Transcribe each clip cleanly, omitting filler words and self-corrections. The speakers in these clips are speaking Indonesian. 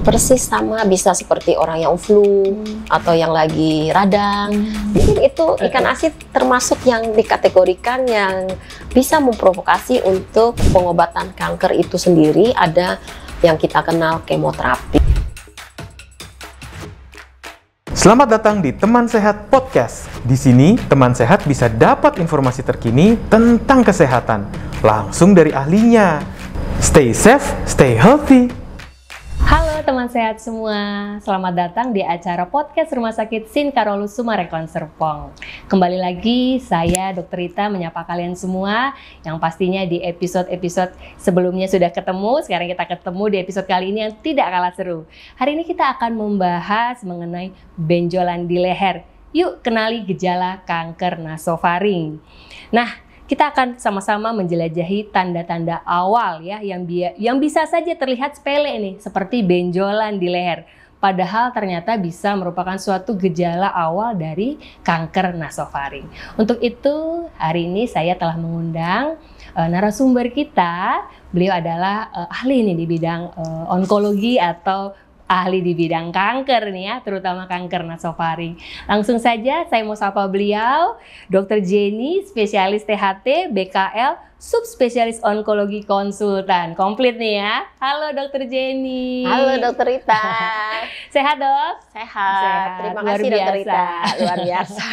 Persis sama, bisa seperti orang yang flu atau yang lagi radang. Mungkin itu ikan asin termasuk yang dikategorikan yang bisa memprovokasi untuk pengobatan kanker itu sendiri. Ada yang kita kenal kemoterapi. Selamat datang di Teman Sehat Podcast. Di sini, teman sehat bisa dapat informasi terkini tentang kesehatan langsung dari ahlinya. Stay safe, stay healthy. Halo teman sehat semua, selamat datang di acara podcast Rumah Sakit Sin Karolus Sumarekon Serpong. Kembali lagi saya Dr. Rita menyapa kalian semua yang pastinya di episode-episode sebelumnya sudah ketemu. Sekarang kita ketemu di episode kali ini yang tidak kalah seru. Hari ini kita akan membahas mengenai benjolan di leher. Yuk kenali gejala kanker nasofaring. Nah, kita akan sama-sama menjelajahi tanda-tanda awal ya yang bisa saja terlihat sepele nih, seperti benjolan di leher. Padahal ternyata bisa merupakan suatu gejala awal dari kanker nasofaring. Untuk itu hari ini saya telah mengundang narasumber kita. Beliau adalah ahli nih di bidang onkologi atau ahli di bidang kanker nih ya, terutama kanker nasofaring. Langsung saja saya mau sapa beliau, Dr. Jenny, spesialis THT, BKL, subspesialis onkologi konsultan. Komplit nih ya. Halo Dr. Jenny. Halo Dr. Rita. Sehat dok? Sehat. Terima Luar kasih Dr. Rita. biasa. Luar biasa.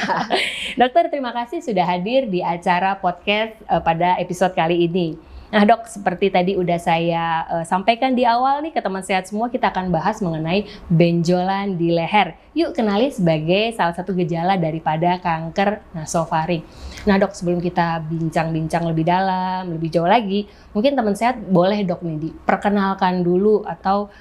Dokter, terima kasih sudah hadir di acara podcast pada episode kali ini. Nah dok, seperti tadi udah saya sampaikan di awal nih ke teman sehat semua, kita akan bahas mengenai benjolan di leher. Yuk kenali sebagai salah satu gejala daripada kanker nasofaring. Nah dok, sebelum kita bincang-bincang lebih dalam, lebih jauh lagi, mungkin teman sehat boleh dok nih diperkenalkan dulu atau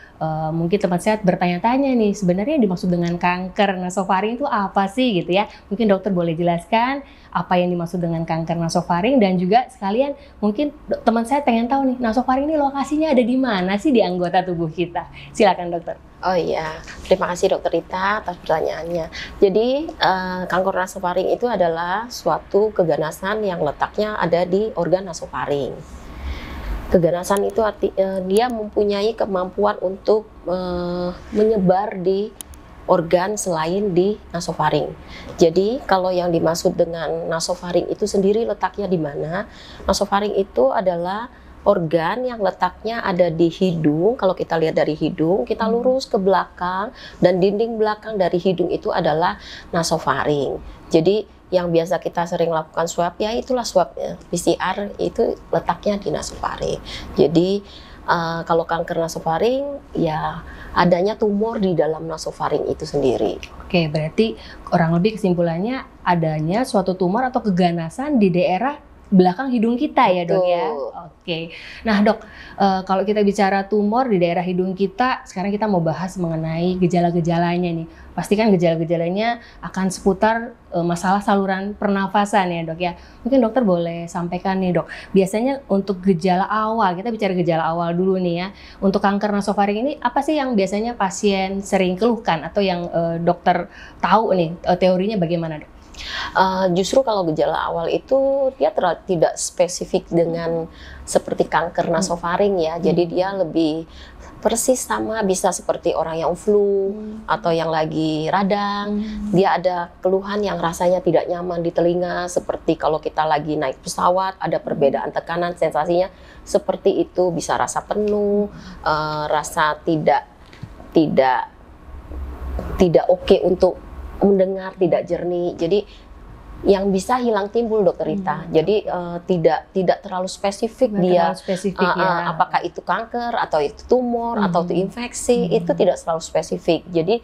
mungkin teman sehat bertanya-tanya nih, sebenarnya yang dimaksud dengan kanker nasofaring itu apa sih gitu ya. Mungkin dokter boleh jelaskan apa yang dimaksud dengan kanker nasofaring, dan juga sekalian mungkin teman saya pengen tahu nih, nasofaring ini lokasinya ada di mana sih di anggota tubuh kita. Silakan dokter. Oh iya, terima kasih Dr. Rita atas pertanyaannya. Jadi kanker nasofaring itu adalah suatu keganasan yang letaknya ada di organ nasofaring. Keganasan itu dia mempunyai kemampuan untuk menyebar di organ selain di nasofaring. Jadi kalau yang dimaksud dengan nasofaring itu sendiri letaknya di mana? Nasofaring itu adalah organ yang letaknya ada di hidung. Kalau kita lihat dari hidung, kita lurus ke belakang dan dinding belakang dari hidung itu adalah nasofaring. Jadi yang biasa kita sering lakukan swab ya itulah swab PCR, itu letaknya di nasofaring. Jadi kalau kanker nasofaring ya adanya tumor di dalam nasofaring itu sendiri. Oke, berarti kurang lebih kesimpulannya adanya suatu tumor atau keganasan di daerah belakang hidung kita ya dok ya. Oke. Nah dok, kalau kita bicara tumor di daerah hidung kita, sekarang kita mau bahas mengenai gejala-gejalanya nih. Pastikan gejala-gejalanya akan seputar masalah saluran pernafasan ya dok ya. Mungkin dokter boleh sampaikan nih dok, biasanya untuk gejala awal, kita bicara gejala awal dulu nih ya. Untuk kanker nasofaring ini apa sih yang biasanya pasien sering keluhkan atau yang dokter tahu nih teorinya bagaimana dok? Justru kalau gejala awal itu dia tidak spesifik dengan seperti kanker nasofaring ya. Jadi dia lebih persis sama, bisa seperti orang yang flu atau yang lagi radang. Dia ada keluhan yang rasanya tidak nyaman di telinga, seperti kalau kita lagi naik pesawat ada perbedaan tekanan, sensasinya seperti itu, bisa rasa penuh, rasa tidak oke untuk mendengar, tidak jernih. Jadi yang bisa hilang timbul Dokter Rita. Jadi tidak terlalu spesifik dia ya. Apakah itu kanker atau itu tumor atau itu infeksi, itu tidak selalu spesifik. Jadi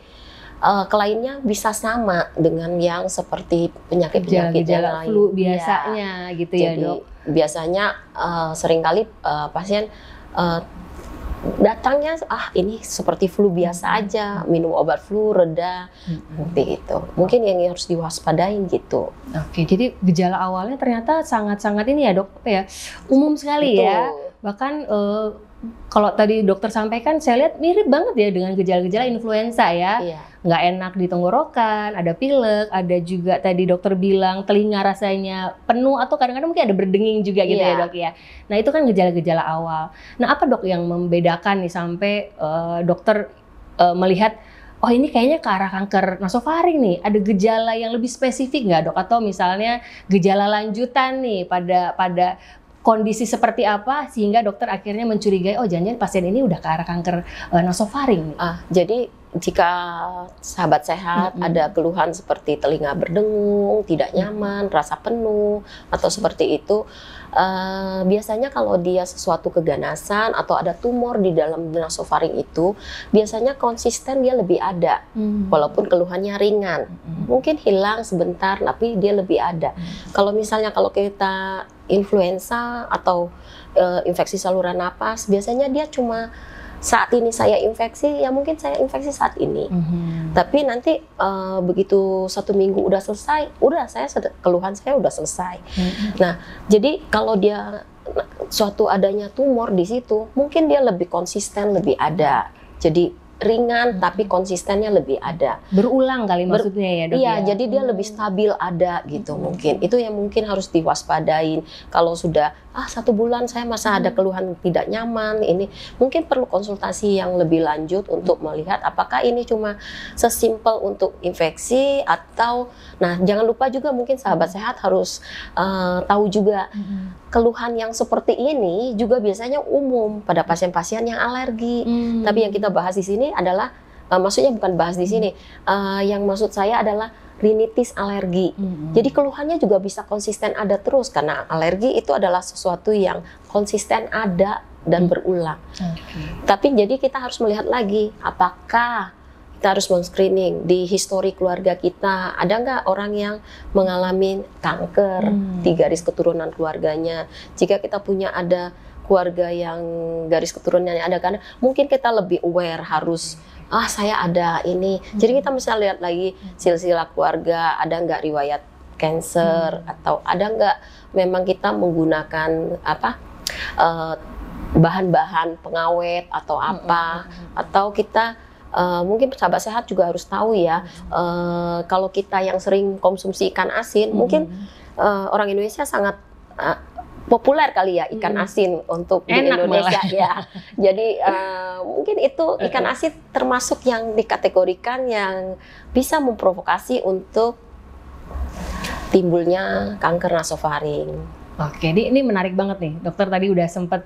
kliennya bisa sama dengan yang seperti penyakit-penyakit yang lain. Flu biasanya ya, gitu ya dok. Biasanya seringkali pasien datangnya ini seperti flu biasa aja, minum obat flu reda, seperti itu. Mungkin yang harus diwaspadain gitu. Oke, jadi gejala awalnya ternyata sangat-sangat ini ya dok, ya umum sekali. Betul. Ya. Bahkan kalau tadi dokter sampaikan, saya lihat mirip banget ya dengan gejala-gejala influenza ya. Iya. Nggak enak di tenggorokan, ada pilek, ada juga tadi dokter bilang telinga rasanya penuh atau kadang-kadang mungkin ada berdenging juga gitu ya dok ya. Nah itu kan gejala-gejala awal. Nah apa dok yang membedakan nih sampai dokter melihat oh ini kayaknya ke arah kanker nasofaring nih, ada gejala yang lebih spesifik nggak dok? Atau misalnya gejala lanjutan nih pada kondisi seperti apa sehingga dokter akhirnya mencurigai oh jangan-jangan pasien ini udah ke arah kanker nasofaring nih. Jadi jika sahabat sehat ada keluhan seperti telinga berdengung, tidak nyaman, rasa penuh atau seperti itu, biasanya kalau dia sesuatu keganasan atau ada tumor di dalam nasofaring itu, biasanya konsisten dia lebih ada, walaupun keluhannya ringan, mungkin hilang sebentar, tapi dia lebih ada. Kalau misalnya kalau kita influenza atau infeksi saluran napas, biasanya dia cuma saat ini saya infeksi, ya mungkin saya infeksi saat ini. Tapi nanti begitu 1 minggu udah selesai, udah keluhan saya udah selesai. Nah, jadi kalau dia suatu adanya tumor di situ, mungkin dia lebih konsisten, lebih ada. Jadi ringan tapi konsistennya lebih ada. Berulang kali maksudnya ya dok? Iya, jadi dia lebih stabil ada gitu mungkin. Itu yang mungkin harus diwaspadain. Kalau sudah 1 bulan saya masa ada keluhan tidak nyaman, ini mungkin perlu konsultasi yang lebih lanjut untuk melihat apakah ini cuma sesimpel untuk infeksi atau, nah jangan lupa juga mungkin sahabat sehat harus tahu juga keluhan yang seperti ini juga biasanya umum pada pasien-pasien yang alergi. Tapi yang kita bahas di sini adalah maksudnya bukan bahas di sini. Yang maksud saya adalah rinitis alergi. Jadi keluhannya juga bisa konsisten ada terus karena alergi itu adalah sesuatu yang konsisten ada dan berulang. Tapi jadi kita harus melihat lagi apakah kita harus men-screening di histori keluarga kita, ada nggak orang yang mengalami kanker di garis keturunan keluarganya. Jika kita punya ada keluarga yang garis keturunannya ada, karena mungkin kita lebih aware harus saya ada ini. Jadi kita bisa lihat lagi silsilah keluarga, ada nggak riwayat cancer atau ada nggak memang kita menggunakan bahan-bahan pengawet atau apa, atau kita mungkin sahabat sehat juga harus tahu ya, kalau kita yang sering konsumsi ikan asin, mungkin orang Indonesia sangat populer kali ya ikan asin untuk di Indonesia ya. Jadi mungkin itu ikan asin termasuk yang dikategorikan yang bisa memprovokasi untuk timbulnya kanker nasofaring. Oke, ini menarik banget nih. Dokter tadi udah sempat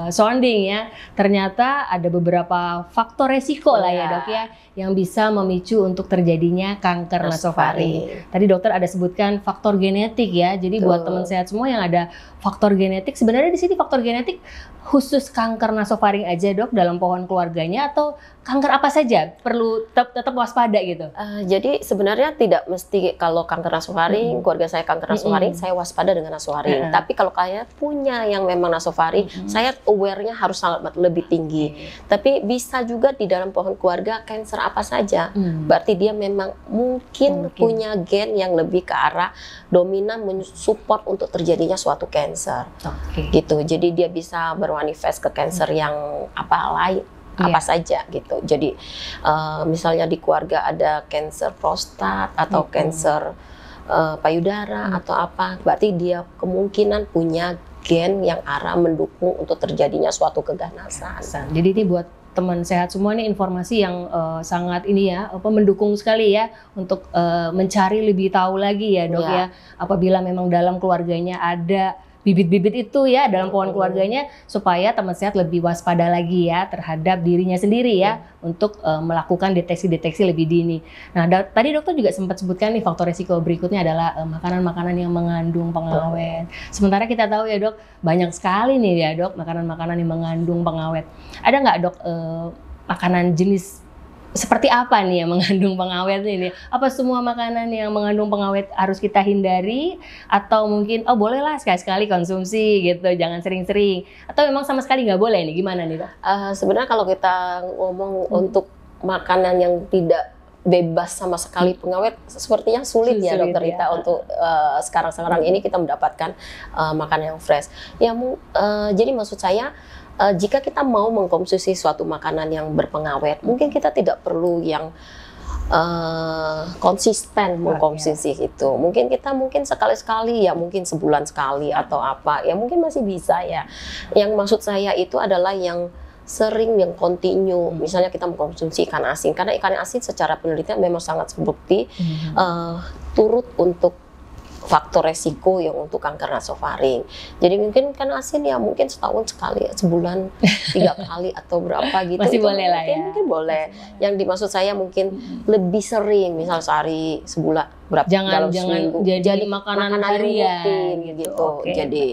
sounding ya. Ternyata ada beberapa faktor resiko lah ya dok ya, yang bisa memicu untuk terjadinya kanker nasofaring. Tadi dokter ada sebutkan faktor genetik ya. Jadi buat teman sehat semua yang ada faktor genetik, sebenarnya di sini faktor genetik khusus kanker nasofaring aja dok dalam pohon keluarganya atau kanker apa saja perlu tetap waspada gitu? Jadi sebenarnya tidak mesti kalau kanker nasofaring, keluarga saya kanker nasofaring, saya waspada dengan nasofaring. Tapi kalau kalian punya yang memang nasofaring, saya aware-nya harus sangat lebih tinggi. Tapi bisa juga di dalam pohon keluarga cancer apa saja. Berarti dia memang mungkin punya gen yang lebih ke arah dominan mensupport untuk terjadinya suatu cancer. Gitu. Jadi dia bisa bermanifest ke cancer yang apa saja gitu. Jadi misalnya di keluarga ada cancer prostat atau cancer payudara atau apa, berarti dia kemungkinan punya gen yang arah mendukung untuk terjadinya suatu keganasan. Jadi ini buat teman sehat semua nih informasi yang sangat ini ya, mendukung sekali ya untuk mencari lebih tahu lagi ya dok ya, apabila memang dalam keluarganya ada bibit-bibit itu ya dalam pohon keluarganya, supaya teman sehat lebih waspada lagi ya terhadap dirinya sendiri ya untuk melakukan deteksi-deteksi lebih dini. Nah tadi dokter juga sempat sebutkan nih faktor risiko berikutnya adalah makanan-makanan yang mengandung pengawet. Sementara kita tahu ya dok, banyak sekali nih ya dok makanan-makanan yang mengandung pengawet. Ada nggak dok makanan jenis seperti apa nih yang mengandung pengawet ini? Apa semua makanan yang mengandung pengawet harus kita hindari? Atau mungkin, bolehlah sekali-sekali konsumsi gitu, jangan sering-sering? Atau memang sama sekali nggak boleh nih? Gimana nih dok? Sebenarnya kalau kita ngomong untuk makanan yang tidak bebas sama sekali pengawet, sepertinya sulit ya dokter Rita untuk sekarang ini kita mendapatkan makanan yang fresh. Jadi maksud saya, jika kita mau mengkonsumsi suatu makanan yang berpengawet, mungkin kita tidak perlu yang konsisten mengkonsumsi itu. Mungkin kita sekali-sekali ya, mungkin sebulan sekali atau apa, ya mungkin masih bisa ya. Yang maksud saya itu adalah yang sering yang kontinu, misalnya kita mengkonsumsi ikan asin, karena ikan asin secara penelitian memang sangat terbukti turut untuk faktor resiko yang untuk kanker nasofaring. Jadi mungkin ikan asin ya mungkin setahun sekali, sebulan 3 kali atau berapa gitu. Masih boleh lah ya. Mungkin boleh. Yang dimaksud saya mungkin lebih sering, misal sehari, sebulan, berapa dalam seminggu. Jadi makanan harian rutin, gitu. Okay. Jadi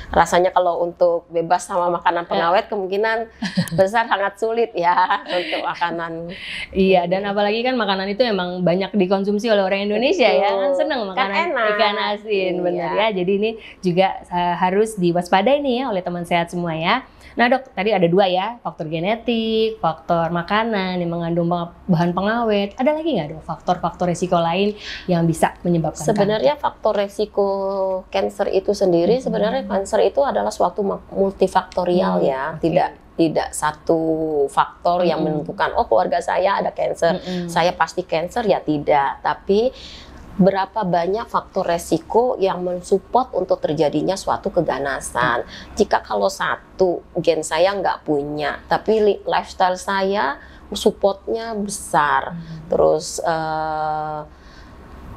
rasanya kalau untuk bebas sama makanan pengawet kemungkinan besar sangat sulit ya untuk makanan. Iya, dan apalagi kan makanan itu emang banyak dikonsumsi oleh orang Indonesia. Betul. Ya kan senang makanan ikan asin, benar ya. Jadi ini juga harus diwaspadai nih ya oleh teman sehat semua ya. Nah dok, tadi ada 2 ya, faktor genetik, faktor makanan yang mengandung bahan pengawet. Ada lagi nggak dok faktor-faktor resiko lain yang bisa menyebabkan sebenarnya faktor resiko kanker itu sendiri, sebenarnya kanker itu adalah suatu multifaktorial ya, tidak satu faktor yang menentukan, oh keluarga saya ada kanker, saya pasti kanker, ya tidak, tapi berapa banyak faktor resiko yang mensupport untuk terjadinya suatu keganasan. Jika kalau satu gen saya nggak punya, tapi lifestyle saya supportnya besar, terus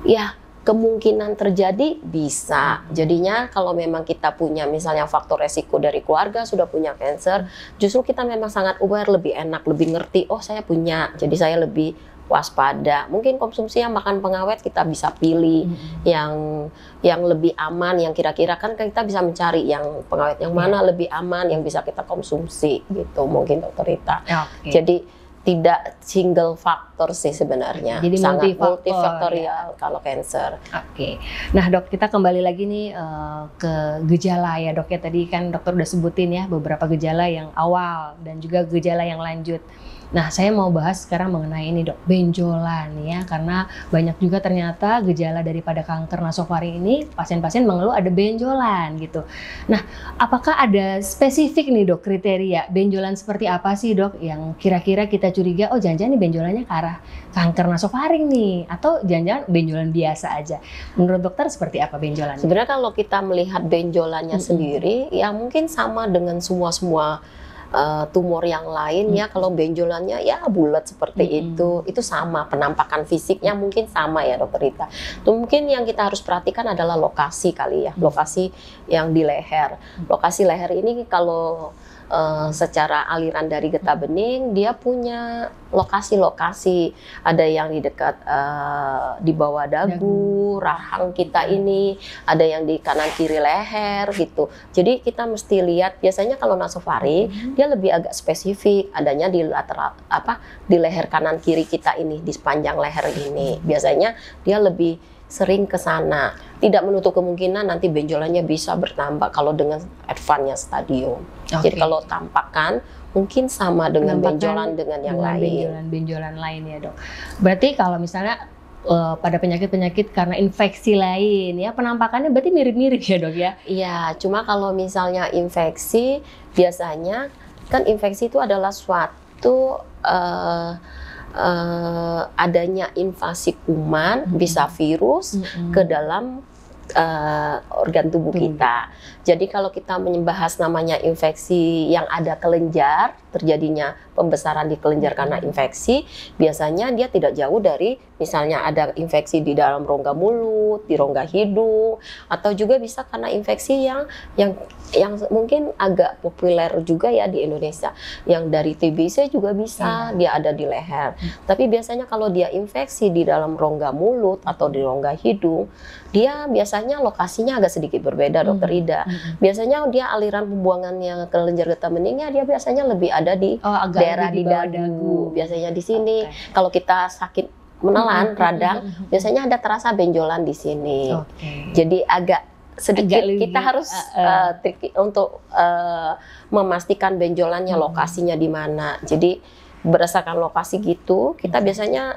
ya kemungkinan terjadi bisa. Jadinya kalau memang kita punya misalnya faktor resiko dari keluarga sudah punya kanker, justru kita memang sangat aware, lebih enak, lebih ngerti, oh saya punya, jadi saya lebih waspada. Mungkin konsumsi yang makan pengawet kita bisa pilih yang lebih aman, yang kira-kira kan kita bisa mencari yang pengawet yang mana lebih aman yang bisa kita konsumsi gitu mungkin Dokter Rita. Jadi tidak single faktor sih sebenarnya. Jadi sangat ya. multifaktorial kalau kanker. Nah dok, kita kembali lagi nih ke gejala ya dok ya. Tadi kan dokter udah sebutin ya beberapa gejala yang awal dan juga gejala yang lanjut. Nah, saya mau bahas sekarang mengenai ini dok, benjolan ya, karena banyak juga ternyata gejala daripada kanker nasofaring ini pasien-pasien mengeluh ada benjolan gitu. Nah, apakah ada spesifik nih dok kriteria benjolan seperti apa sih dok yang kira-kira kita curiga, oh jangan-jangan nih benjolannya ke arah kanker nasofaring nih, atau jangan-jangan benjolan biasa aja. Menurut dokter seperti apa benjolannya? Sebenarnya kalau kita melihat benjolannya sendiri, ya mungkin sama dengan semua tumor yang lain ya. Kalau benjolannya ya bulat seperti itu sama, penampakan fisiknya mungkin sama ya Dokter Rita. Mungkin yang kita harus perhatikan adalah lokasi kali ya, lokasi yang di leher. Lokasi leher ini kalau secara aliran dari getah bening dia punya lokasi-lokasi, ada yang di dekat di bawah dagu, rahang kita ini, ada yang di kanan kiri leher gitu. Jadi kita mesti lihat, biasanya kalau nasofaring dia lebih agak spesifik, adanya di lateral di leher kanan kiri kita ini, di sepanjang leher ini. Biasanya dia lebih sering ke sana. Tidak menutup kemungkinan nanti benjolannya bisa bertambah kalau dengan advance-nya stadium. Jadi kalau tampakan mungkin sama dengan benjolan dengan yang lain. Benjolan lain ya dok. Berarti kalau misalnya pada penyakit-penyakit karena infeksi lain ya, penampakannya berarti mirip-mirip ya dok ya? Iya, cuma kalau misalnya infeksi, biasanya kan infeksi itu adalah suatu adanya invasi kuman, bisa virus ke dalam organ tubuh kita. Jadi kalau kita membahas namanya infeksi yang ada kelenjar, terjadinya pembesaran di kelenjar karena infeksi, biasanya dia tidak jauh dari misalnya ada infeksi di dalam rongga mulut, di rongga hidung, atau juga bisa karena infeksi yang mungkin agak populer juga ya di Indonesia, yang dari TBC juga bisa dia ada di leher. Tapi biasanya kalau dia infeksi di dalam rongga mulut atau di rongga hidung, dia biasanya lokasinya agak sedikit berbeda Dokter Ida. Biasanya dia aliran pembuangannya ke kelenjar getah beningnya dia biasanya lebih ada di daerah di dagu. Biasanya di sini. Kalau kita sakit menelan, radang, biasanya ada terasa benjolan di sini. Jadi agak sedikit kita harus tricky untuk memastikan benjolannya lokasinya di mana. Jadi berdasarkan lokasi gitu, kita biasanya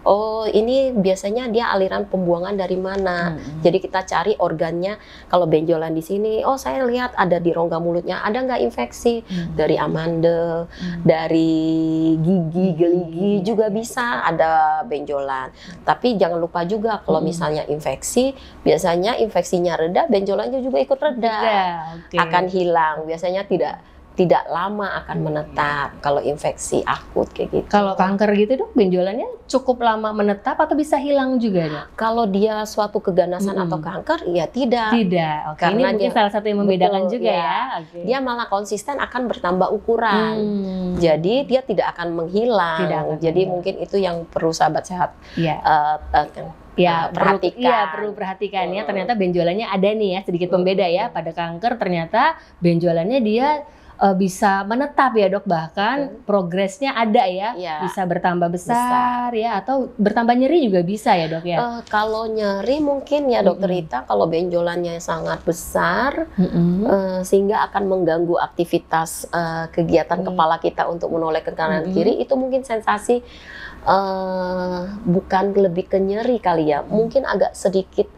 oh ini biasanya dia aliran pembuangan dari mana. Jadi kita cari organnya. Kalau benjolan di sini, oh saya lihat ada di rongga mulutnya, ada nggak infeksi dari amandel, dari gigi, geligi juga bisa ada benjolan. Tapi jangan lupa juga kalau misalnya infeksi, biasanya infeksinya reda, benjolannya juga ikut reda, akan hilang. Biasanya tidak lama akan menetap kalau infeksi akut kayak gitu. Kalau kanker gitu dok, benjolannya cukup lama menetap atau bisa hilang juga dok? Kalau dia suatu keganasan atau kanker, ya tidak. Tidak, oke. Ini mungkin salah satu yang membedakan betul, juga ya. ya. Okay. Dia malah konsisten akan bertambah ukuran. Jadi dia tidak akan menghilang. Tidak akan Jadi menghilang. mungkin itu yang perlu sahabat sehat perhatikan. Perlu perhatikan ya. Ternyata benjolannya ada nih ya, sedikit pembeda ya. Pada kanker ternyata benjolannya dia bisa menetap ya dok, bahkan progresnya ada ya, bisa bertambah besar ya, atau bertambah nyeri juga bisa ya dok ya. Kalau nyeri mungkin ya dokter Rita, kalau benjolannya sangat besar sehingga akan mengganggu aktivitas kegiatan kepala kita untuk menoleh ke kanan kiri, itu mungkin sensasi bukan lebih ke nyeri kali ya, mungkin agak sedikit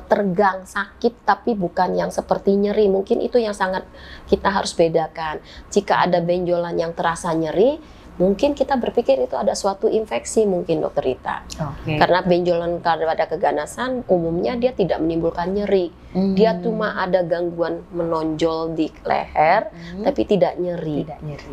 tergang, sakit, tapi bukan yang seperti nyeri. Mungkin itu yang sangat kita harus bedakan. Jika ada benjolan yang terasa nyeri, mungkin kita berpikir itu ada suatu infeksi mungkin dokter Rita. Karena benjolan pada keganasan umumnya dia tidak menimbulkan nyeri. Dia cuma ada gangguan menonjol di leher, tapi tidak nyeri.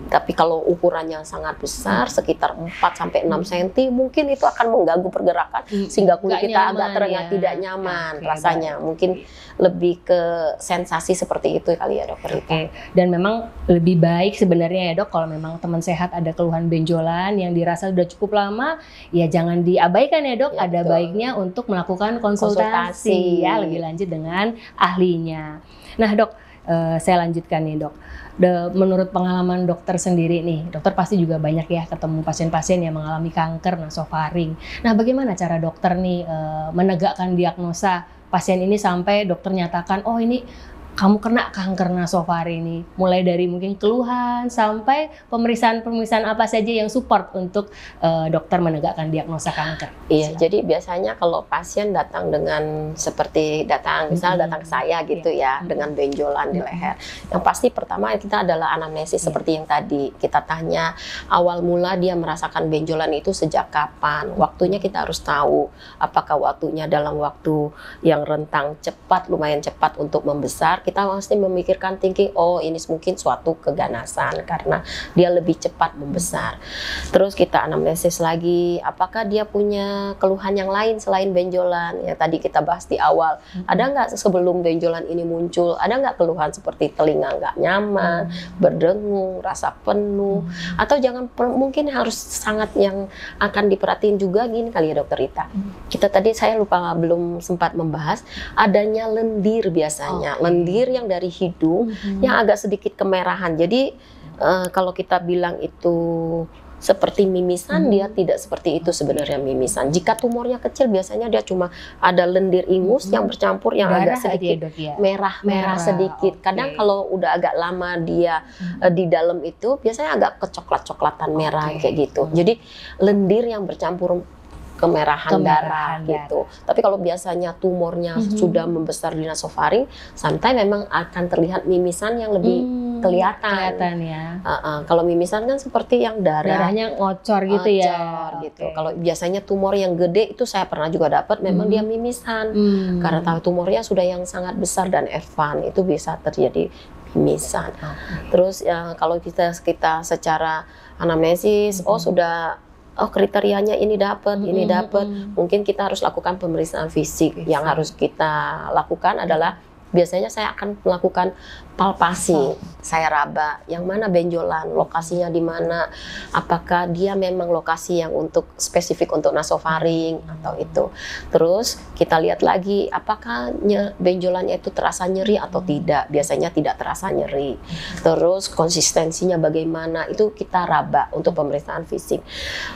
Tapi kalau ukurannya sangat besar, sekitar 4-6 cm, mungkin itu akan mengganggu pergerakan sehingga kulit kita agak terlihat tidak nyaman rasanya. Mungkin lebih ke sensasi seperti itu kali ya dokter Rita. Dan memang lebih baik sebenarnya ya dok, kalau memang teman sehat ada keluhan benjolan yang dirasa sudah cukup lama, ya jangan diabaikan ya dok. Ada baiknya untuk melakukan konsultasi ya lebih lanjut dengan ahlinya. Nah dok, saya lanjutkan nih dok. Menurut pengalaman dokter sendiri nih, dokter pasti juga banyak ya ketemu pasien-pasien yang mengalami kanker nasofaring. Nah bagaimana cara dokter nih menegakkan diagnosa pasien ini sampai dokter nyatakan, oh ini kamu kena kanker nasofaring ini, mulai dari mungkin keluhan sampai pemeriksaan apa saja yang support untuk dokter menegakkan diagnosa kanker. Iya, jadi biasanya kalau pasien datang dengan seperti misal datang ke saya gitu ya, dengan benjolan di leher. Yang pasti pertama kita adalah anamnesis seperti yang tadi kita tanya, awal mula dia merasakan benjolan itu sejak kapan. Waktunya kita harus tahu, apakah waktunya dalam waktu yang rentang cepat, lumayan cepat untuk membesar. Kita pasti memikirkan thinking, oh ini mungkin suatu keganasan karena dia lebih cepat membesar. Terus kita anamnesis lagi, apakah dia punya keluhan yang lain selain benjolan? Ya tadi kita bahas di awal, ada nggak sebelum benjolan ini muncul, ada nggak keluhan seperti telinga nggak nyaman, berdengung, rasa penuh, atau mungkin harus sangat yang akan diperhatiin juga gini kali ya dokter Rita. Kita tadi saya lupa belum sempat membahas, adanya lendir biasanya, lendir yang dari hidung yang agak sedikit kemerahan. Jadi kalau kita bilang itu seperti mimisan, dia tidak seperti itu sebenarnya mimisan. Jika tumornya kecil biasanya dia cuma ada lendir ingus yang bercampur yang agak sedikit merah sedikit. Kadang kalau udah agak lama dia di dalam itu biasanya agak kecoklat-coklatan merah kayak gitu. Jadi lendir yang bercampur kemerahan darah gitu. Tapi kalau biasanya tumornya sudah membesar di nasofaring, sometimes memang akan terlihat mimisan yang lebih kelihatan ya. Kalau mimisan kan seperti yang darahnya ngocor gitu ya. Gitu. Kalau biasanya tumor yang gede itu saya pernah juga dapat, memang dia mimisan. Karena tahu tumornya sudah yang sangat besar dan advance, itu bisa terjadi mimisan. Terus kalau kita secara anamnesis, kriterianya ini dapat, mungkin kita harus lakukan pemeriksaan fisik. Yang harus kita lakukan adalah biasanya saya akan melakukan palpasi, saya raba, yang mana benjolan, lokasinya di mana, apakah dia memang lokasi yang spesifik untuk nasofaring atau itu. Terus kita lihat lagi, apakah benjolannya itu terasa nyeri atau tidak. Biasanya tidak terasa nyeri. Terus konsistensinya bagaimana, itu kita raba untuk pemeriksaan fisik.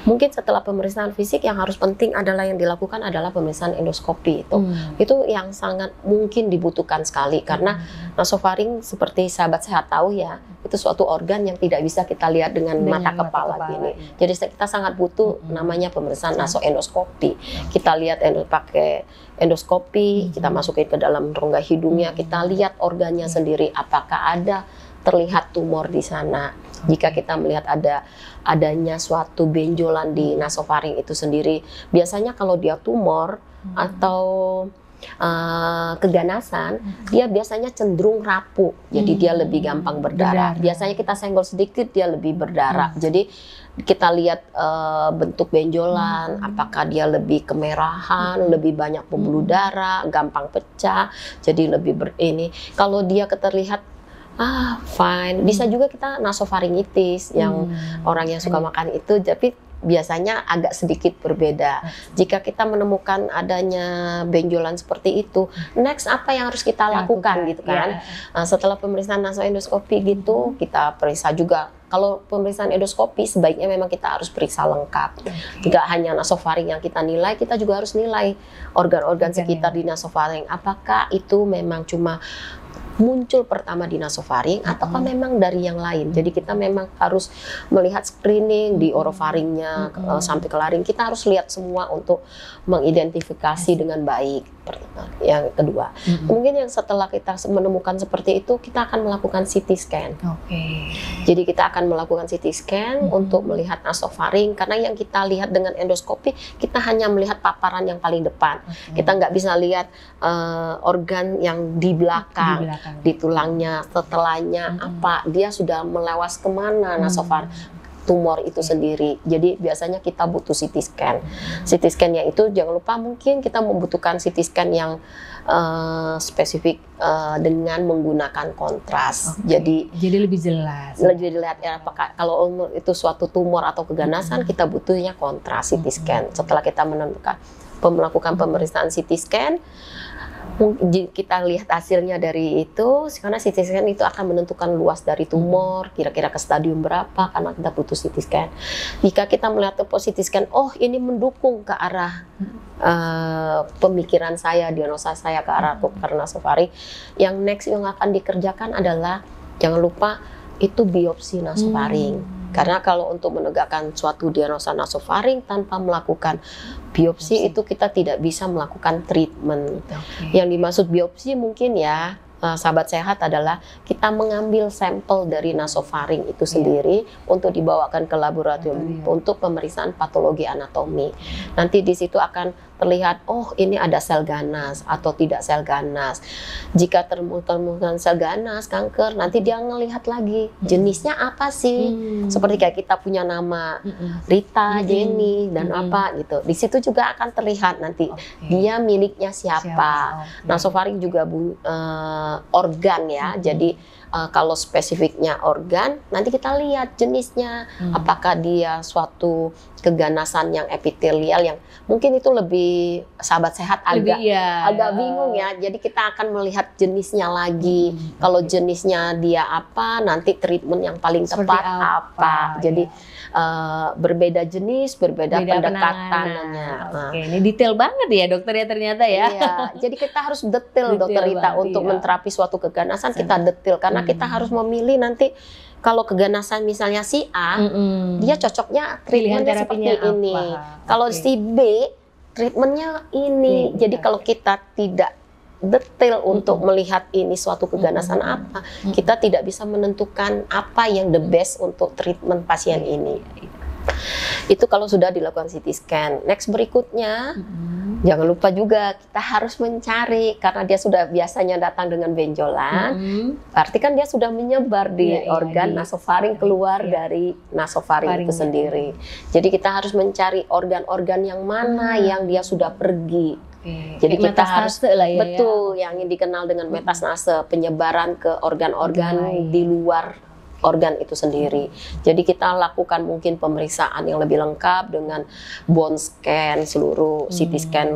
Mungkin setelah pemeriksaan fisik yang harus penting adalah yang dilakukan adalah pemeriksaan endoskopi itu. Itu yang sangat mungkin dibutuhkan sekali karena nasofaring seperti sahabat sehat tahu ya, itu suatu organ yang tidak bisa kita lihat dengan mata kepala gini. Jadi kita sangat butuh namanya pemeriksaan nasoendoskopi. Kita lihat pakai endoskopi, kita masukin ke dalam rongga hidungnya, kita lihat organnya sendiri apakah ada terlihat tumor di sana. Jika kita melihat adanya suatu benjolan di nasofaring itu sendiri, biasanya kalau dia tumor atau keganasan, dia biasanya cenderung rapuh, jadi dia lebih gampang berdarah. Biasanya kita senggol sedikit dia lebih berdarah. Jadi kita lihat bentuk benjolan, apakah dia lebih kemerahan, lebih banyak pembuluh darah, gampang pecah, jadi lebih ini. Kalau dia terlihat fine, bisa juga kita nasofaringitis yang orang yang suka makan itu, tapi biasanya agak sedikit berbeda. Jika kita menemukan adanya benjolan seperti itu, next apa yang harus kita lakukan gitu kan? Setelah pemeriksaan nasoendoskopi gitu, kita periksa juga. Kalau pemeriksaan endoskopi sebaiknya memang kita harus periksa lengkap. Tidak hanya nasofaring yang kita nilai, kita juga harus nilai organ-organ sekitar di nasofaring. Apakah itu memang cuma muncul pertama di nasofaring ataukah memang dari yang lain. Jadi kita memang harus melihat screening di orofaringnya sampai ke laring. Kita harus lihat semua untuk mengidentifikasi dengan baik. Yang kedua, mungkin yang setelah kita menemukan seperti itu, kita akan melakukan CT scan. Jadi kita akan melakukan CT scan untuk melihat nasofaring, karena yang kita lihat dengan endoskopi, kita hanya melihat paparan yang paling depan. Kita nggak bisa lihat organ yang di belakang, di tulangnya, setelahnya apa, dia sudah melewas kemana nasofaring tumor itu sendiri. Jadi biasanya kita butuh CT scan. CT scan-nya itu jangan lupa mungkin kita membutuhkan CT scan yang spesifik dengan menggunakan kontras. Jadi lebih jelas. Lebih dilihat ya, apakah kalau itu suatu tumor atau keganasan, kita butuhnya kontras CT scan. Setelah kita melakukan pemeriksaan CT scan, kita lihat hasilnya dari itu, karena CT scan itu akan menentukan luas dari tumor, kira-kira ke stadium berapa, karena kita butuh CT scan. Jika kita melihat CT scan, oh ini mendukung ke arah pemikiran saya, diagnosa saya ke arah tukar nasofaring, yang next yang akan dikerjakan adalah, jangan lupa, itu biopsi nasofaring. Karena kalau untuk menegakkan suatu diagnosa nasofaring tanpa melakukan biopsi itu kita tidak bisa melakukan treatment. Yang dimaksud biopsi mungkin ya, sahabat sehat, adalah kita mengambil sampel dari nasofaring itu sendiri untuk dibawakan ke laboratorium untuk pemeriksaan patologi anatomi. Nanti di situ akan terlihat, oh ini ada sel ganas atau tidak sel ganas. Jika temukan sel ganas, kanker, nanti dia ngelihat lagi jenisnya apa sih. Seperti kayak kita punya nama Rita, Jenny, dan apa gitu. Di situ juga akan terlihat nanti dia miliknya siapa. Nasofaring juga organ ya. Jadi kalau spesifiknya organ, nanti kita lihat jenisnya, apakah dia suatu keganasan yang epitelial yang mungkin itu lebih sahabat sehat agak bingung ya. Jadi kita akan melihat jenisnya lagi. Kalau jenisnya dia apa, nanti treatment yang paling tepat apa. Jadi berbeda jenis, berbeda pendekatannya. Ini detail banget ya dokter ya ternyata ya. Iya, jadi kita harus detail dokter Rita untuk menterapi suatu keganasan, kita detail karena kita harus memilih nanti. Kalau keganasan misalnya si A, dia cocoknya treatmentnya seperti ini. Kalau si B, treatmentnya ini. Jadi kalau kita tidak detail untuk melihat ini suatu keganasan apa, kita tidak bisa menentukan apa yang the best untuk treatment pasien ini. Itu kalau sudah dilakukan CT scan. Next berikutnya, jangan lupa juga kita harus mencari, karena dia sudah biasanya datang dengan benjolan, berarti kan dia sudah menyebar di organ nasofaring keluar dari nasofaring itu sendiri. Jadi kita harus mencari organ-organ yang mana yang dia sudah pergi. Jadi kita harus betul yang dikenal dengan metastase, penyebaran ke organ-organ di luar organ itu sendiri. Jadi kita lakukan mungkin pemeriksaan yang lebih lengkap dengan bone scan seluruh, CT scan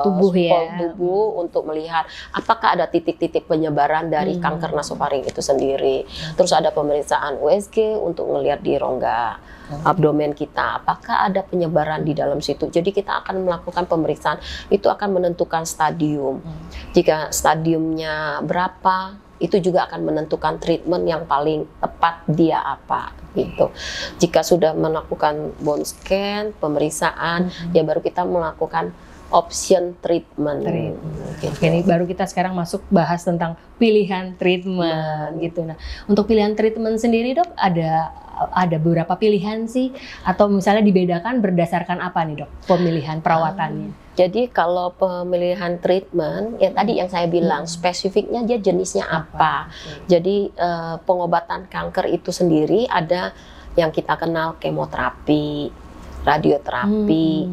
tubuh untuk melihat apakah ada titik-titik penyebaran dari kanker nasofaring itu sendiri. Terus ada pemeriksaan USG untuk melihat di rongga abdomen kita, apakah ada penyebaran di dalam situ. Jadi kita akan melakukan pemeriksaan, itu akan menentukan stadium. Jika stadiumnya berapa, itu juga akan menentukan treatment yang paling tepat dia apa gitu. Jika sudah melakukan bone scan, pemeriksaan, ya baru kita melakukan option treatment. Gitu. Oke, ini baru kita sekarang masuk bahas tentang pilihan treatment gitu. Nah, untuk pilihan treatment sendiri dok, ada beberapa pilihan sih, atau misalnya dibedakan berdasarkan apa nih dok pemilihan perawatannya? Jadi kalau pemilihan treatment, ya tadi yang saya bilang spesifiknya dia jenisnya apa. Jadi pengobatan kanker itu sendiri ada yang kita kenal kemoterapi, radioterapi,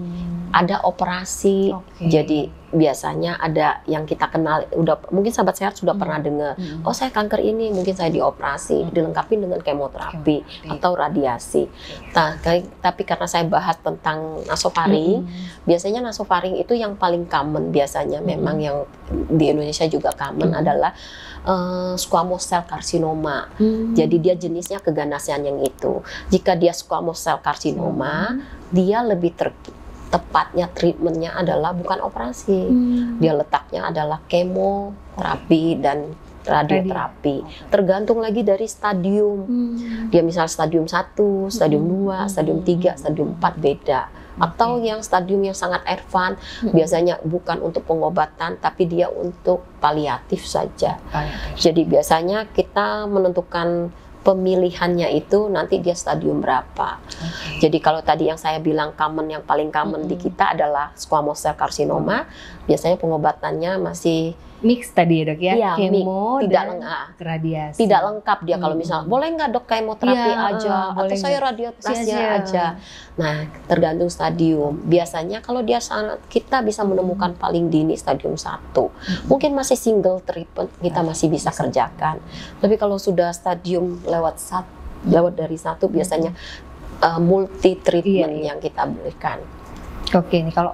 ada operasi. Jadi biasanya ada yang kita kenal, mungkin sahabat sehat sudah pernah dengar, oh saya kanker ini, mungkin saya dioperasi, dilengkapi dengan kemoterapi atau radiasi. Nah, tapi karena saya bahas tentang nasofaring, biasanya nasofaring itu yang paling common biasanya, memang yang di Indonesia juga common adalah squamous cell carcinoma. Jadi dia jenisnya keganasan yang itu. Jika dia squamous cell carcinoma, dia lebih tepatnya treatmentnya adalah bukan operasi, dia letaknya adalah kemoterapi dan radioterapi. Tergantung lagi dari stadium. Dia misal stadium 1, stadium 2, stadium 3, stadium 4 beda. Atau yang stadium yang sangat advance, biasanya bukan untuk pengobatan, tapi dia untuk paliatif saja. Jadi biasanya kita menentukan pemilihannya itu nanti dia stadium berapa. Jadi kalau tadi yang saya bilang yang paling common di kita adalah squamous cell carcinoma, biasanya pengobatannya masih mix tadi ya dok ya, iya, kemo tidak dan lengkap, radiasi. tidak lengkap dia. Kalau misalnya boleh nggak dok kemoterapi aja, atau saya radioterapi aja. Nah, tergantung stadium. Biasanya kalau dia kita bisa menemukan paling dini stadium 1, mungkin masih single treatment kita masih bisa kerjakan. Tapi kalau sudah stadium lewat dari 1 biasanya multi treatment yang kita berikan. Oke, nih kalau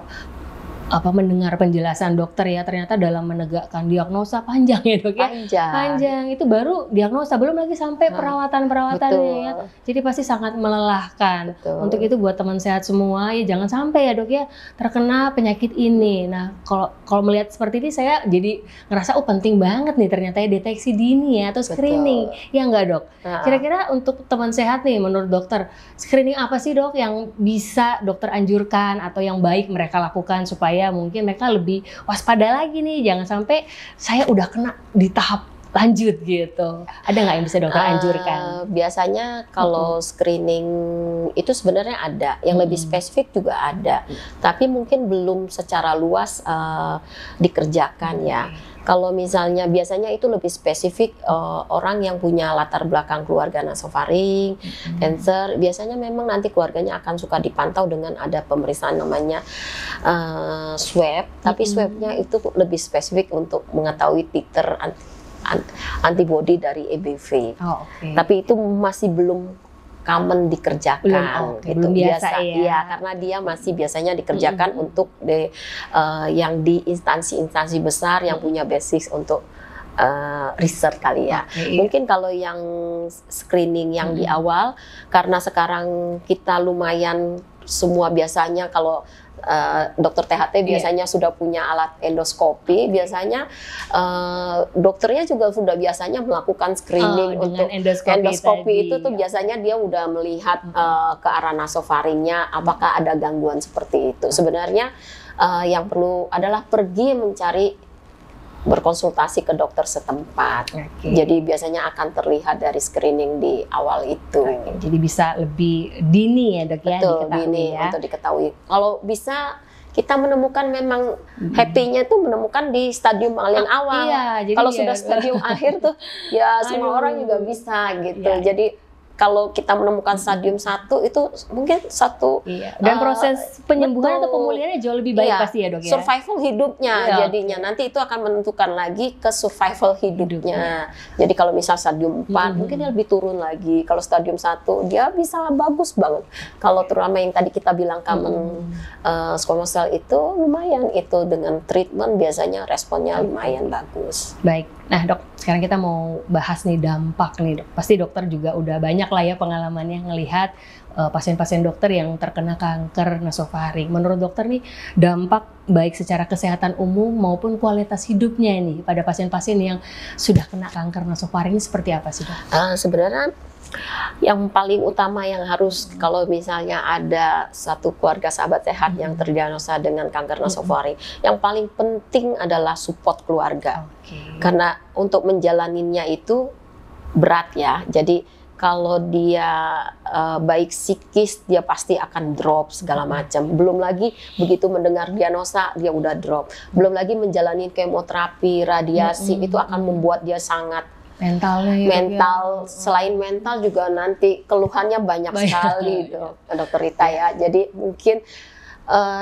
mendengar penjelasan dokter ya, ternyata dalam menegakkan diagnosa panjang ya dok ya. Panjang itu baru diagnosa, belum lagi sampai perawatan-perawatannya ya. Jadi pasti sangat melelahkan. Untuk itu buat teman sehat semua ya, jangan sampai ya dok ya terkena penyakit ini. Nah, kalau melihat seperti ini saya jadi ngerasa penting banget nih ternyata ya deteksi dini ya, atau screening. Ya enggak dok? Kira-kira untuk teman sehat nih menurut dokter, screening apa sih dok yang bisa dokter anjurkan atau yang baik mereka lakukan supaya mungkin mereka lebih waspada lagi nih, jangan sampai saya udah kena di tahap lanjut gitu. Ada nggak yang bisa dokter anjurkan? Biasanya kalau screening itu sebenarnya ada, yang lebih spesifik juga ada, tapi mungkin belum secara luas dikerjakan ya. Kalau misalnya biasanya itu lebih spesifik orang yang punya latar belakang keluarga nasofaring, cancer, biasanya memang nanti keluarganya akan suka dipantau dengan ada pemeriksaan namanya swab, tapi swabnya itu lebih spesifik untuk mengetahui titer antibody dari EBV. Tapi itu masih belum common dikerjakan, gitu. Belum biasa ya. Iya, karena dia masih biasanya dikerjakan untuk yang di instansi-instansi besar yang punya basis untuk riset kali ya. Mungkin kalau yang screening yang di awal, karena sekarang kita lumayan semua biasanya kalau dokter THT biasanya sudah punya alat endoskopi, biasanya dokternya juga sudah biasanya melakukan screening untuk endoskopi itu tuh biasanya dia udah melihat ke arah nasofaringnya apakah ada gangguan seperti itu. Sebenarnya yang perlu adalah pergi mencari, berkonsultasi ke dokter setempat. Jadi biasanya akan terlihat dari screening di awal itu. Jadi bisa lebih dini ya dok ya. Betul, dini ya, untuk diketahui. Kalau bisa kita menemukan memang happy-nya tuh menemukan di stadium paling awal. Kalau sudah stadium akhir tuh ya semua orang juga bisa gitu. Jadi kalau kita menemukan stadium 1 itu mungkin dan proses penyembuhan atau pemulihannya jauh lebih baik pasti ya dok ya. Survival hidupnya jadinya nanti itu akan menentukan lagi ke survival hidupnya. Jadi kalau misal stadium 4 mungkin dia lebih turun lagi. Kalau stadium 1 dia bisa bagus banget. Kalau terutama yang tadi kita bilang common squamous cell itu lumayan, itu dengan treatment biasanya responnya lumayan bagus. Baik. Nah dok, sekarang kita mau bahas nih dampak nih dok. Pasti dokter juga udah banyak lah ya pengalamannya ngelihat pasien-pasien dokter yang terkena kanker nasofaring. Menurut dokter nih dampak baik secara kesehatan umum maupun kualitas hidupnya nih pada pasien-pasien yang sudah kena kanker nasofaring ini seperti apa sih dok? Sebenarnya Yang paling utama yang harus kalau misalnya ada satu keluarga sahabat sehat yang terdiagnosa dengan kanker nasofaring, yang paling penting adalah support keluarga. Karena untuk menjalaninya itu berat ya. Jadi kalau dia baik psikis, dia pasti akan drop segala macam. Belum lagi begitu mendengar diagnosa, dia udah drop. Belum lagi menjalani kemoterapi, radiasi, itu akan membuat dia sangat mental. Selain mental juga nanti keluhannya banyak sekali, Dokter Rita ya. Jadi mungkin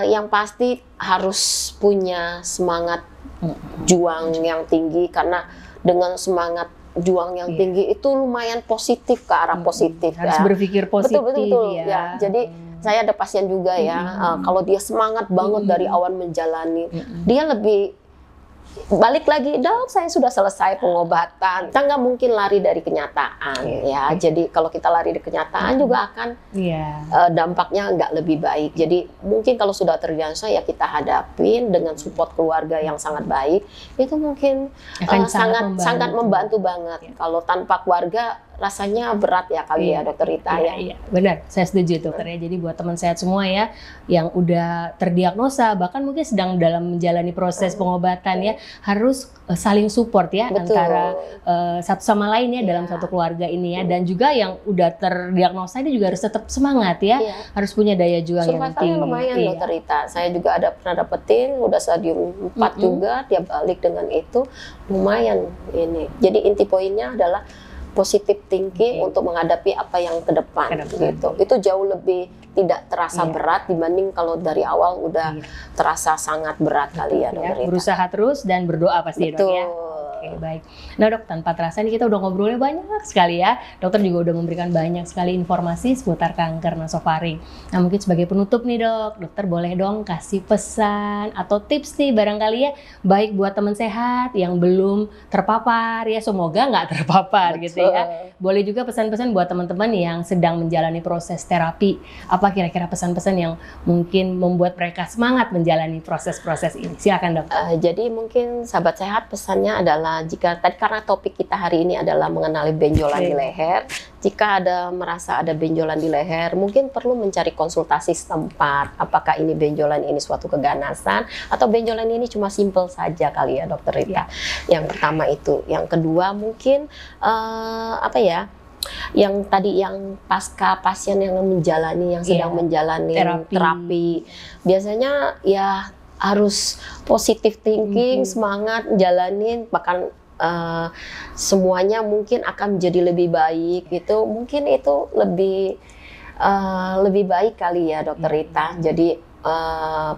yang pasti harus punya semangat juang yang tinggi, karena dengan semangat juang yang tinggi itu lumayan positif, ke arah positif. Harus berpikir positif. Betul ya. Jadi saya ada pasien juga ya, kalau dia semangat banget dari awal menjalani, dia lebih balik lagi, dok saya sudah selesai pengobatan. Kita nggak mungkin lari dari kenyataan ya. Jadi kalau kita lari dari kenyataan juga akan dampaknya nggak lebih baik. Jadi mungkin kalau sudah terdiagnosa ya kita hadapin dengan support keluarga yang sangat baik. Itu mungkin sangat membantu banget. Kalau tanpa keluarga rasanya berat ya kali ya Dokter Rita ya. Iya, benar. Saya setuju Dokter ya. Jadi buat teman sehat semua ya yang udah terdiagnosa bahkan mungkin sedang dalam menjalani proses pengobatan ya, harus saling support ya. Betul. Antara satu sama lain ya dalam satu keluarga ini ya. Dan juga yang udah terdiagnosa ini juga harus tetap semangat ya. Harus punya daya juang yang tinggi. Lumayan Dokter Rita. Saya juga ada pernah dapetin udah stadium 4 juga, dia balik dengan itu lumayan ini. Jadi inti poinnya adalah positive thinking untuk menghadapi apa yang ke depan gitu. Itu jauh lebih tidak terasa berat dibanding kalau dari awal udah terasa sangat berat kali ya, Dokter Rita. Berusaha terus dan berdoa pasti Dok ya. Oke, baik. Nah Dok, tanpa terasa nih kita udah ngobrolnya banyak sekali ya. Dokter juga udah memberikan banyak sekali informasi seputar kanker nasofaring. Nah mungkin sebagai penutup nih Dok, dokter boleh dong kasih pesan atau tips nih barangkali ya, baik buat teman sehat yang belum terpapar ya, semoga nggak terpapar gitu ya. Boleh juga pesan-pesan buat teman-teman yang sedang menjalani proses terapi. Apa kira-kira pesan-pesan yang mungkin membuat mereka semangat menjalani proses-proses ini? Silakan Dok. Jadi mungkin sahabat sehat pesannya adalah jika tadi karena topik kita hari ini adalah mengenali benjolan di leher, jika merasa ada benjolan di leher, mungkin perlu mencari konsultasi setempat. Apakah ini benjolan ini suatu keganasan atau benjolan ini cuma simple saja kali ya Dokter Rita. Yang pertama itu, yang kedua mungkin yang tadi yang pasca pasien yang menjalani yang sedang menjalani terapi biasanya ya harus positive thinking, semangat jalanin, bahkan semuanya mungkin akan menjadi lebih baik gitu. Mungkin itu lebih baik kali ya Dokter Rita. Jadi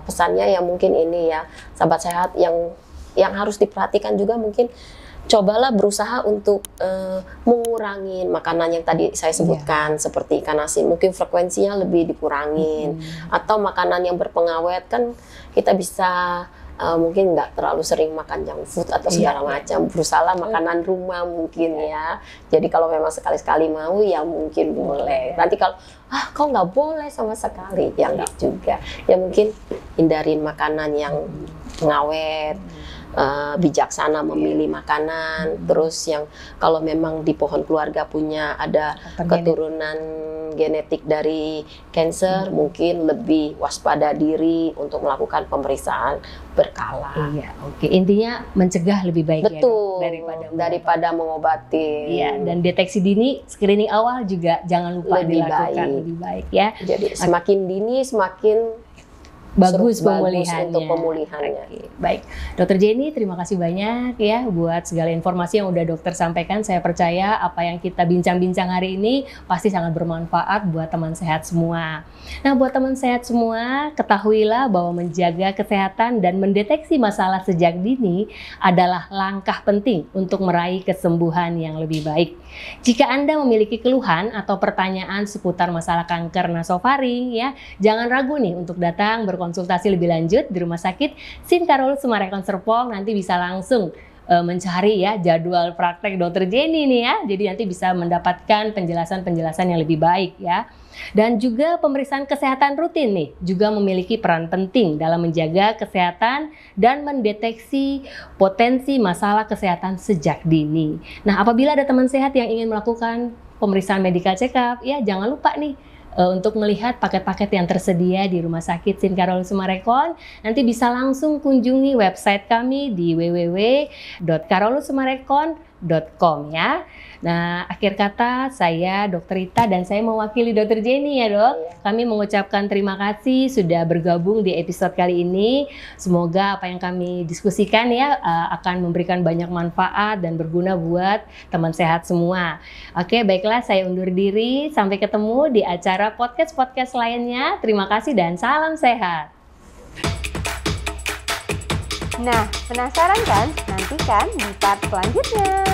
pesannya ya mungkin ini ya sahabat sehat yang harus diperhatikan juga, mungkin cobalah berusaha untuk mengurangi makanan yang tadi saya sebutkan seperti ikan asin, mungkin frekuensinya lebih dikurangin, atau makanan yang berpengawet kan kita bisa mungkin nggak terlalu sering makan junk food atau segala macam, berusaha makanan rumah mungkin ya. Jadi kalau memang sekali-sekali mau ya mungkin boleh. Nanti kalau kok nggak boleh sama sekali ya nggak juga. Ya mungkin hindarin makanan yang pengawet. Bijaksana memilih makanan, terus yang kalau memang di pohon keluarga punya ada keturunan genetik dari cancer, mungkin lebih waspada diri untuk melakukan pemeriksaan berkala. Iya, oke. Intinya mencegah lebih baik. Betul, ya daripada mengobati. Iya, dan deteksi dini, screening awal juga jangan lupa dilakukan lebih baik ya. Jadi semakin dini semakin bagus pemulihannya. Untuk pemulihannya. Oke, baik. Dokter Jenny, terima kasih banyak ya buat segala informasi yang udah dokter sampaikan. Saya percaya apa yang kita bincang-bincang hari ini pasti sangat bermanfaat buat teman sehat semua. Nah, buat teman sehat semua, ketahuilah bahwa menjaga kesehatan dan mendeteksi masalah sejak dini adalah langkah penting untuk meraih kesembuhan yang lebih baik. Jika Anda memiliki keluhan atau pertanyaan seputar masalah kanker nasofaring ya, jangan ragu nih untuk datang berkonsultasi lebih lanjut di Rumah Sakit Sin Karolus Sumarekon Serpong. Nanti bisa langsung mencari ya jadwal praktek Dokter Jenny nih ya. Jadi nanti bisa mendapatkan penjelasan-penjelasan yang lebih baik ya. Dan juga pemeriksaan kesehatan rutin nih juga memiliki peran penting dalam menjaga kesehatan dan mendeteksi potensi masalah kesehatan sejak dini. Nah, apabila ada teman sehat yang ingin melakukan pemeriksaan medical check up, ya jangan lupa nih untuk melihat paket-paket yang tersedia di Rumah Sakit Sin Carolus Summarecon. Nanti bisa langsung kunjungi website kami di www.carolusummarecon.com ya. Nah, akhir kata saya Dr. Rita dan saya mewakili Dr. Jenny ya dok. Kami mengucapkan terima kasih sudah bergabung di episode kali ini. Semoga apa yang kami diskusikan ya akan memberikan banyak manfaat dan berguna buat teman sehat semua. Oke, baiklah saya undur diri. Sampai ketemu di acara podcast-podcast lainnya. Terima kasih dan salam sehat. Nah, penasaran kan? Nantikan di part selanjutnya.